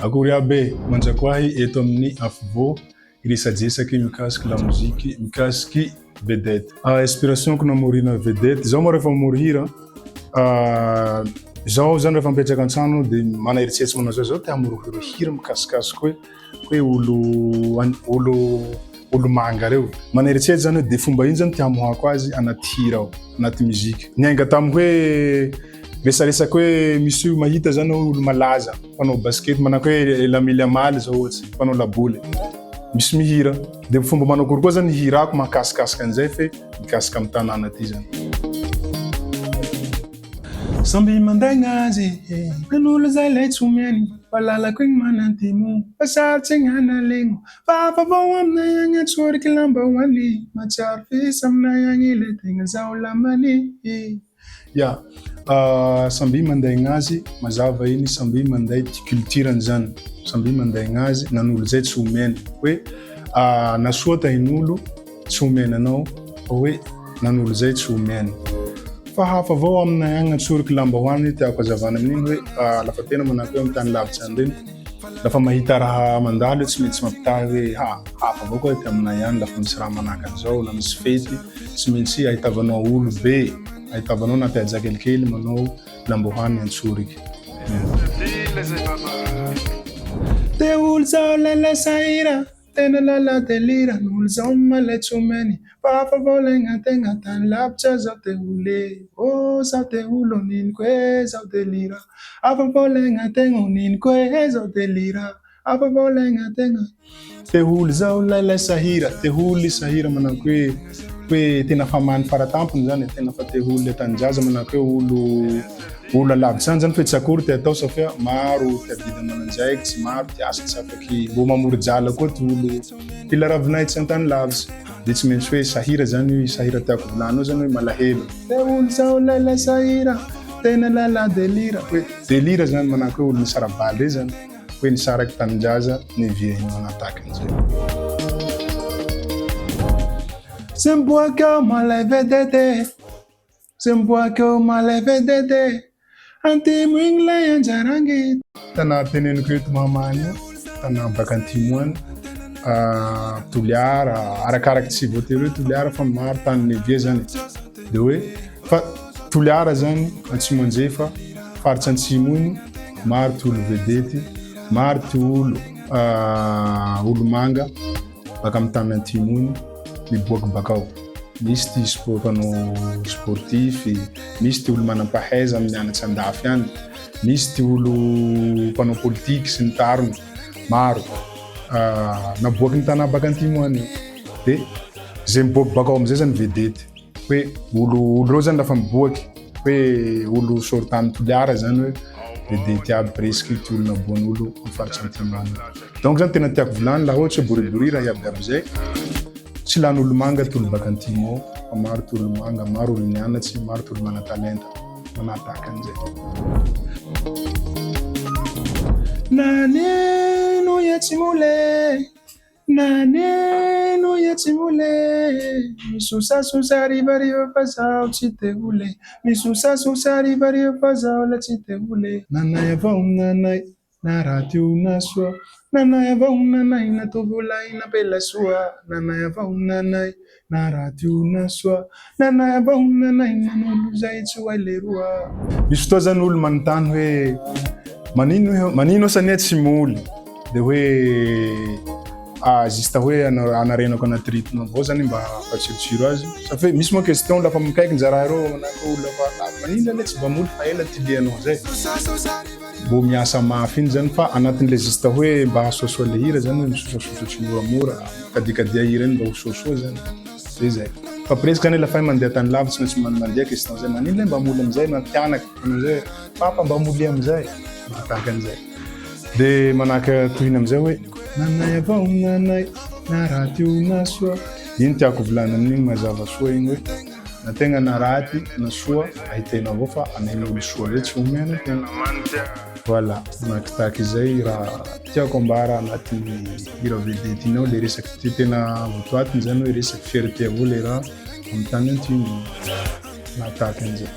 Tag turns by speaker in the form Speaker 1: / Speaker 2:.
Speaker 1: Akory aby manjako ahy eto amin'ny Afo iresadresaky mikasiky lamoziky, mikasiky vedette. Inspirationko namorina vedette, zaho moa rehefa mamory hira, zaho zany rehefa mipetraka an-trano de mana eritseritsy manao zao te hamory hira mikasikasiky hoe olo manga reo. Mana eritseritsy zany hoe de fomba iny zany te hamohako azy anaty hira ao, anaty musique. Niainga tamy hoe resaresaky hoe misy mahita zany olo malaza mpanao basket manako hoe Lamine Yamal zao ohatsy mpanao laboly misy mihira de fomba manao akory koa zany hirako mahakasikasika an'izay fe mikasika amy tanàna aty zany. Samby mandaigna azy nan'olo zay lay tsy omeny fahalalako igny manantimo fasarotsy igny analegno fahavao aminay agny antsoriky lambahoany matsiaro fisa aminay agny le tegna zao lamany. Samby mandaigna azy mazava iny samby manday ty culture zany, samby mandaigna azy nan'olo zay tsy omeny hoe nasoa tahin'olo tsy omeny anao hoe nan'olo zay tsy omeny. Fa hafa avao aminay agny antsoriky lambahoany tiako hazavana amin'igny hoe lafa tena manako hoe am'tany lavitsy any regny lafa mahita raha mandalo tsy maintsy mampitahy hoe hafa avao koa ty aminay agny lafa misy raha manahaka an'izao na misy fety tsy maintsy ahitavanao olo be, ahitavanao na mpihaja kelikely manao lambahoany antsoriky. Te olo zao lala sahira tena lala delira n'olo zao malay tsy omeny fa hafa avao laigna tegna tany lavitra zao te ole zao te olo niniko zao delira hafa avao laigna tegna niniko zao delira hafa avao laigna tegna te olo zao lala sahira te olo sahira manako hoe tena famany faratampony zany tena fa te olo le tanjaza manako hoe olo alavitra zany fe tsy akory te atao safia maro te avidy mananjaika tsy maro ty asa tsy afaky mbo mamory jala koa ty olo pila ravinay tsy antany lavitsy de tsy maintsy hoe sahira zany sahira tiako volanao zany hoe malahelo te olo zao lala sahira tena lala delira hoe delira zany manako hoe olo nisarabaly re zany hoe nisaraky tanjaza nevia manataka an'izay. Semboaka malay vedete semboaka malay vedete antimo igny lay anjarangy tanà teneniko eto Mahamangy tanà baka antimo any Toliara arakaraky tsy voatery hoe Toliara fa maro tany nevia zany de hoe fa Toliara zany Antsimo Anjefa faritsy Antsimo iny maro ty olo vedety maro ty olo manga baka amy tany Antimo iny miboaky bakao. Misy ty mpanao sportif, misy ty olo manam-pahaiza amin'ny anatsy andafy any, misy ty olo mpanao politiky sy ny tariny maro naboaky ny tanà baka Antimo any de zay miboaky bakao amizay zany vedety hoe olo reo zany lafa miboaky hoe olo sortany Toliara zany hoe vedety aby presque ty olo naboan'olo amin'ny faritsy Antimo any. Donc zany tena tiako volany laha ohatsy hoe boribory raha iabiaby zay tsy lan'olo manga ty olo baka Antimo fa maro ty olo manga, maro olo nianatsy, maro ty olo mana-talenta manataka an'izay. Naneno ya tsy mole naneno ya tsy mole misosasosa rivariva fa zaho tsy te ole misosasosa rivariva fa zaho la tsy te ole nanay avao nanay na raty io na soa nanay avao nanay natao volay napela soa nanay avao nanay na raty io na soa nanay avao nanay nanolo zay tsy hoay leroa. Misy fotoa zany olo manontany hoe manino sania tsy moly de hoe juste hoe anarenako anaty rythme avao zany mba hampatsirotsiro azy safe misy moa question lafa mikaiky njara reo manako olo lafa manino le tsy mba moly fa ela ty lianao zay mbo miasa mafy iny zany fa anatin'le juste hoe mba hasoasoa le hira zany hoe misosasosa tsy moramora kadikadia hira iny mba hosoasoa zany de zay fa presque zany lafa mandeha tany lavitsy maintsy mandeha question zay manino le mba moly amizay mampianaka manao zay papa mba moly amizay mataka an'izay de manaka tohiny amizay hoe nanay avao nanay na raty io na soa iny tiako volana amin'igny mazava soa igny hoe na tegna na raty na soa ahitena avao fa anen'olo soa re tsy omena tegna voilà nakitaky izay raha tiako ambara anaty hira vedety iny ao le resaky ty tena votoatiny zany hoe resaky fierté avao le raha amy tany Antimo nataka an'izay.